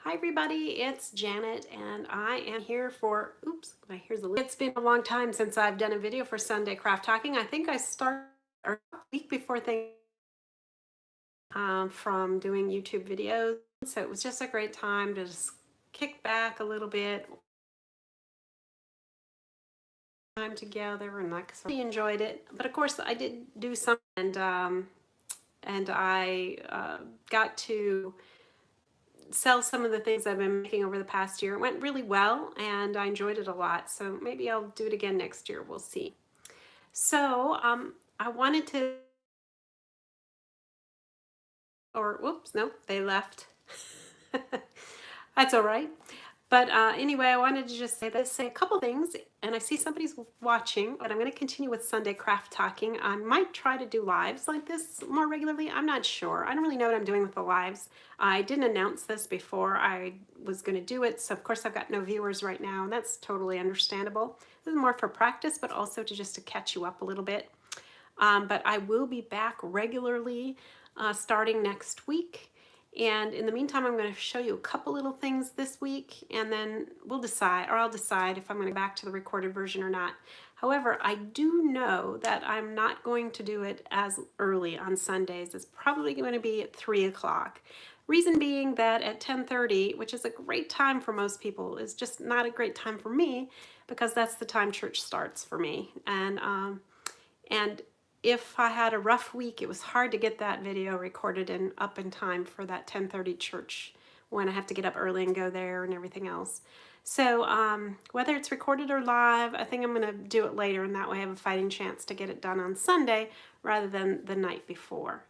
Hi everybody, it's Janet and I am here for, oops, my hair's a little, it's been a long time since I've done a video for Sunday Craft Talking. I think I started a week before from doing YouTube videos. So it was just a great time to just kick back a little bit, time together, and like I really enjoyed it. But of course I did do some and I got to sell some of the things I've been making over the past year. It went really well and I enjoyed it a lot. So maybe I'll do it again next year. We'll see. So I wanted to, or whoops, no, they left. That's all right. But anyway, I wanted to just say a couple things, and I see somebody's watching, but I'm going to continue with Sunday Craft Talking. I might try to do lives like this more regularly. I'm not sure. I don't really know what I'm doing with the lives. I didn't announce this before I was going to do it, so of course I've got no viewers right now, and that's totally understandable. This is more for practice, but also to catch you up a little bit. But I will be back regularly starting next week. And in the meantime, I'm going to show you a couple little things this week, and then we'll decide, or I'll decide if I'm going to go back to the recorded version or not. However, I do know that I'm not going to do it as early on Sundays. It's probably going to be at 3 o'clock. Reason being that at 10:30, which is a great time for most people, is just not a great time for me because that's the time church starts for me. And if I had a rough week, it was hard to get that video recorded and up in time for that 10:30 church when I have to get up early and go there and everything else. So whether it's recorded or live, I think I'm going to do it later, and that way I have a fighting chance to get it done on Sunday rather than the night before.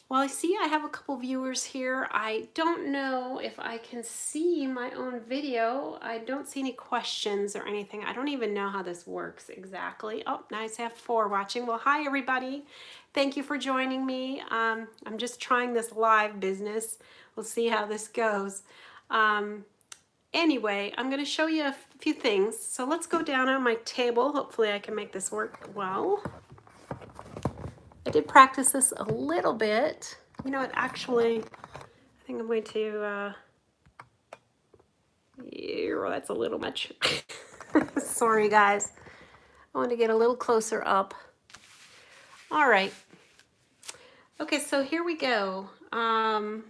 Well, I see I have a couple viewers here. I don't know if I can see my own video. I don't see any questions or anything. I don't even know how this works exactly. Oh, nice. I have 4 watching. Well, hi, everybody. Thank you for joining me. I'm just trying this live business. We'll see how this goes. Anyway, I'm going to show you a few things. So let's go down on my table. Hopefully I can make this work well. I did practice this a little bit. You know what, actually, I think I'm going to, yeah, that's a little much. Sorry, guys. I want to get a little closer up. All right. Okay, so here we go. I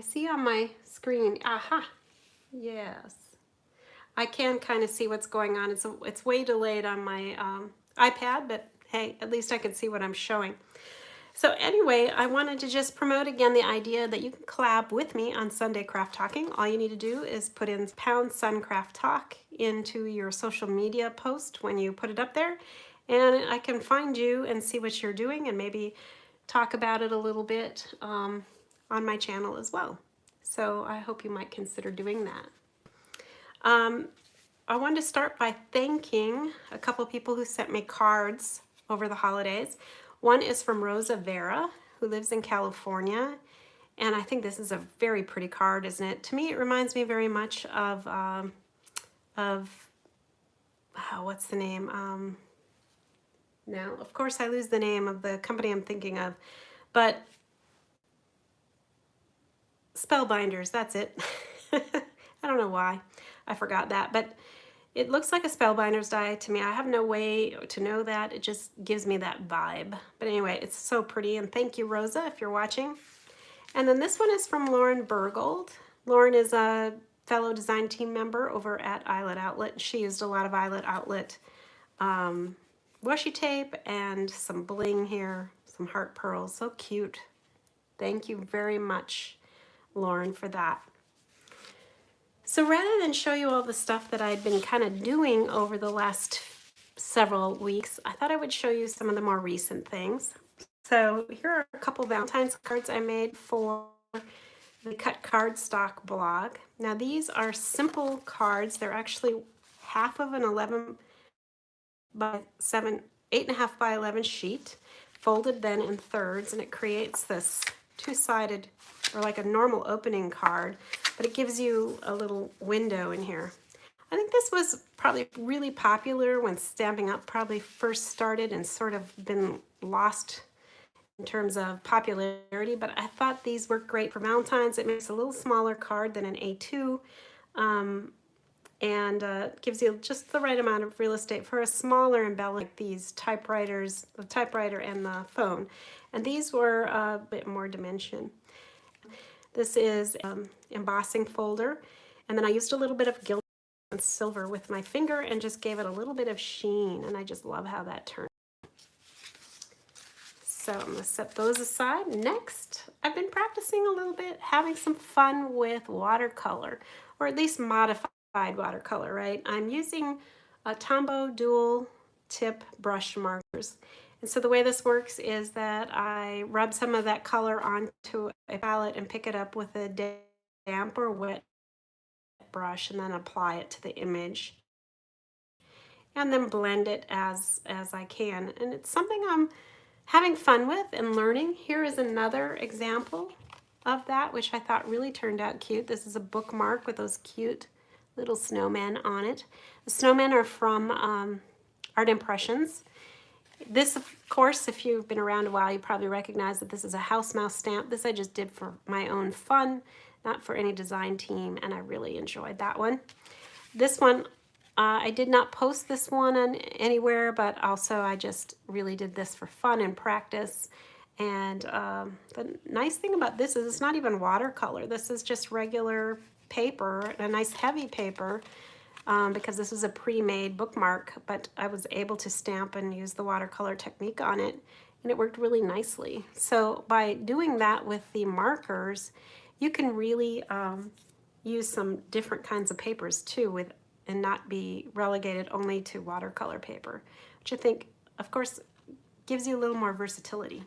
see on my screen, aha, yes. I can kind of see what's going on. It's way delayed on my iPad, but hey, at least I can see what I'm showing. So anyway, I wanted to just promote again the idea that you can collab with me on Sunday Craft Talking. All you need to do is put in #SunCraftTalk into your social media post when you put it up there, and I can find you and see what you're doing and maybe talk about it a little bit on my channel as well. So I hope you might consider doing that. I wanted to start by thanking a couple people who sent me cards over the holidays. One is from Rosa Vera, who lives in California, and I think this is a very pretty card, isn't it? To me, it reminds me very much of what's the name? Now, of course, I lose the name of the company I'm thinking of, but Spellbinders, that's it. I don't know why I forgot that, but it looks like a Spellbinders die to me. I have no way to know that. It just gives me that vibe. But anyway, it's so pretty, and thank you, Rosa, if you're watching. And then this one is from Lauren Bergold. Lauren is a fellow design team member over at Eyelet Outlet. She used a lot of Eyelet Outlet washi tape and some bling here, some heart pearls. So cute. Thank you very much, Lauren, for that. So rather than show you all the stuff that I'd been kind of doing over the last several weeks, I thought I would show you some of the more recent things. So here are a couple Valentine's cards I made for the Cut Cardstock blog. Now these are simple cards. They're actually half of an 11 by 7, 8.5 by 11 sheet, folded then in thirds, and it creates this two-sided, or like a normal opening card, but it gives you a little window in here. I think this was probably really popular when Stampin' Up! Probably first started and sort of been lost terms of popularity, but I thought these work great for Valentine's. It makes a little smaller card than an A2, and gives you just the right amount of real estate for a smaller embellishment like these typewriters, the typewriter and the phone. And these were a bit more dimension. This is embossing folder, and then I used a little bit of gilt and silver with my finger and just gave it a little bit of sheen, and I just love how that turned. So I'm gonna set those aside. Next, I've been practicing a little bit, having some fun with watercolor, or at least modified watercolor, right? I'm using a Tombow dual tip brush markers. And so the way this works is that I rub some of that color onto a palette and pick it up with a damp or wet brush and then apply it to the image. And then blend it as I can. And it's something I'm having fun with and learning. Here is another example of that, which I thought really turned out cute. This is a bookmark with those cute little snowmen on it. The snowmen are from Art Impressions. This, of course, if you've been around a while, you probably recognize that this is a house mouse stamp. This I just did for my own fun, not for any design team, and I really enjoyed that one. This one, I did not post this one on anywhere, but also I just really did this for fun and practice. And the nice thing about this is it's not even watercolor. This is just regular paper, a nice heavy paper, because this is a pre-made bookmark, but I was able to stamp and use the watercolor technique on it, and it worked really nicely. So by doing that with the markers, you can really use some different kinds of papers too, and not be relegated only to watercolor paper, which I think, of course, gives you a little more versatility.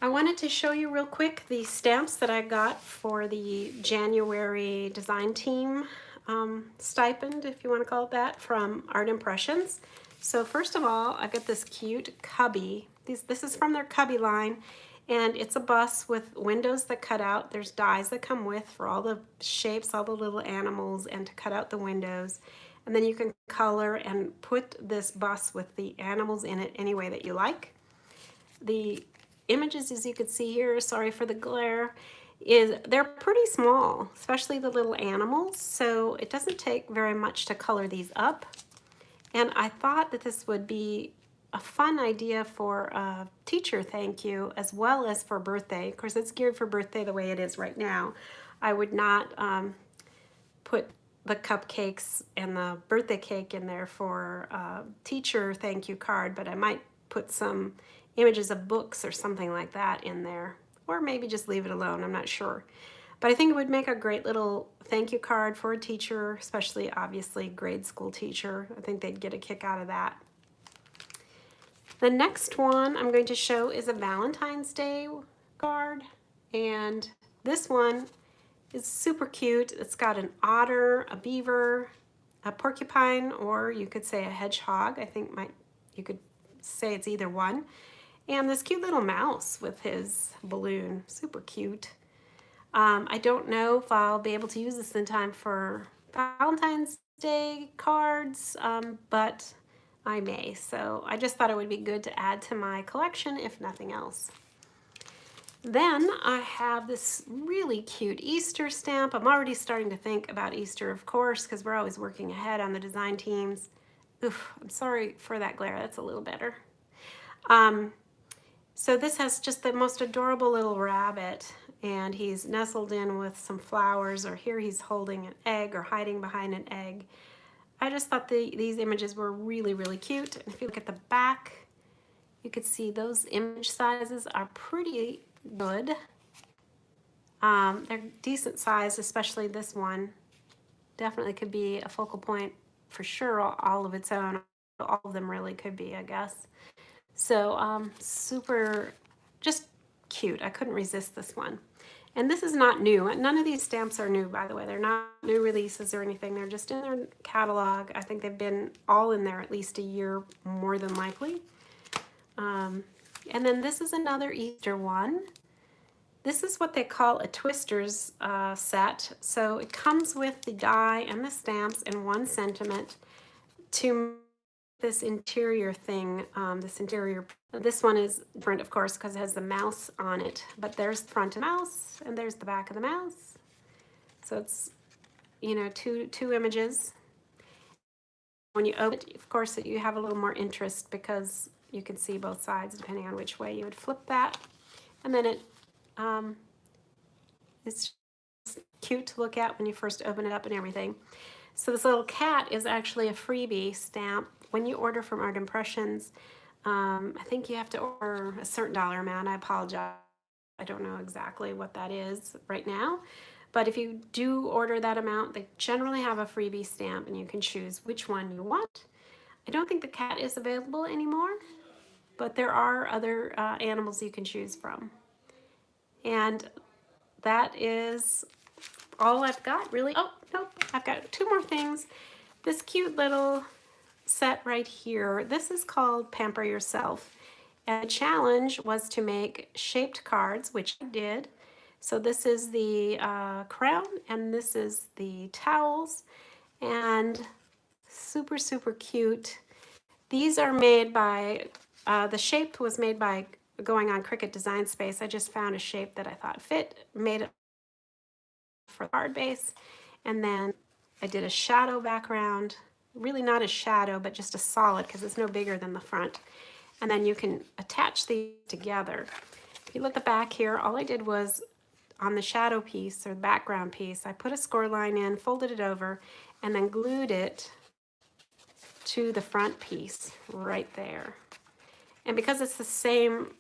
I wanted to show you real quick the stamps that I got for the January design team stipend, if you want to call it that, from Art Impressions. So first of all, I got this cute cubby. This is from their cubby line, and it's a bus with windows that cut out. There's dies that come with for all the shapes, all the little animals, and to cut out the windows. And then you can color and put this bus with the animals in it any way that you like. The images, as you can see here, sorry for the glare, they're pretty small, especially the little animals, so it doesn't take very much to color these up. And I thought that this would be a fun idea for a teacher thank you, as well as for birthday. Of course, it's geared for birthday the way it is right now. I would not put the cupcakes and the birthday cake in there for a teacher thank you card, but I might put some images of books or something like that in there, or maybe just leave it alone, I'm not sure. But I think it would make a great little thank you card for a teacher, especially obviously grade school teacher. I think they'd get a kick out of that. The next one I'm going to show is a Valentine's Day card, and this one is super cute. It's got an otter, a beaver, a porcupine, or you could say a hedgehog. I think you could say it's either one. And this cute little mouse with his balloon, super cute. I don't know if I'll be able to use this in time for Valentine's Day cards, but I may. So I just thought it would be good to add to my collection, if nothing else. Then I have this really cute Easter stamp. I'm already starting to think about Easter, of course, because we're always working ahead on the design teams. Oof, I'm sorry for that glare. That's a little better. So this has just the most adorable little rabbit, and he's nestled in with some flowers, or here he's holding an egg or hiding behind an egg. I just thought these images were really, really cute. And if you look at the back, you could see those image sizes are pretty good. They're decent size, especially this one. Definitely could be a focal point for sure, all of its own. All of them really could be, I guess. So super, just cute. I couldn't resist this one. And this is not new. None of these stamps are new, by the way. They're not new releases or anything. They're just in their catalog. I think they've been all in there at least a year, more than likely. And then this is another Easter one. This is what they call a Twisters set. So it comes with the die and the stamps and one sentiment to this interior thing, this one is different, of course, because it has the mouse on it. But there's the front of the mouse, and there's the back of the mouse. So it's, you know, two images. When you open it, of course, you have a little more interest because you can see both sides depending on which way you would flip that. And then it's cute to look at when you first open it up and everything. So this little cat is actually a freebie stamp. When you order from Art Impressions, I think you have to order a certain dollar amount. I apologize. I don't know exactly what that is right now. But if you do order that amount, they generally have a freebie stamp and you can choose which one you want. I don't think the cat is available anymore, but there are other animals you can choose from. And that is all I've got, really. Oh, nope, I've got two more things. This cute little set right here, this is called Pamper Yourself. And the challenge was to make shaped cards, which I did. So this is the crown, and this is the towels, and super, super cute. These are made by, the shape was made by going on Cricut Design Space. I just found a shape that I thought fit, made it for the card base, and then I did a shadow background, really not a shadow, but just a solid because it's no bigger than the front. And then you can attach these together. If you look at the back here, all I did was on the shadow piece or the background piece, I put a score line in, folded it over, and then glued it to the front piece right there. And because it's the same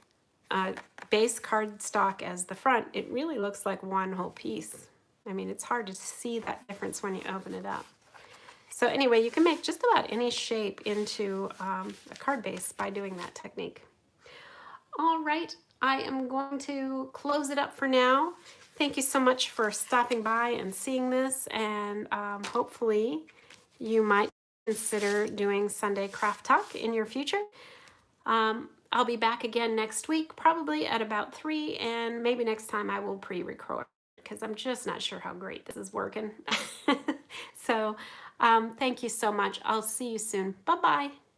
base cardstock as the front, it really looks like one whole piece. I mean, it's hard to see that difference when you open it up. So anyway, you can make just about any shape into a card base by doing that technique. All right, I am going to close it up for now. Thank you so much for stopping by and seeing this, and hopefully you might consider doing Sunday Craft Talk in your future. I'll be back again next week, probably at about 3, and maybe next time I will pre-record because I'm just not sure how great this is working. So thank you so much. I'll see you soon. Bye-bye.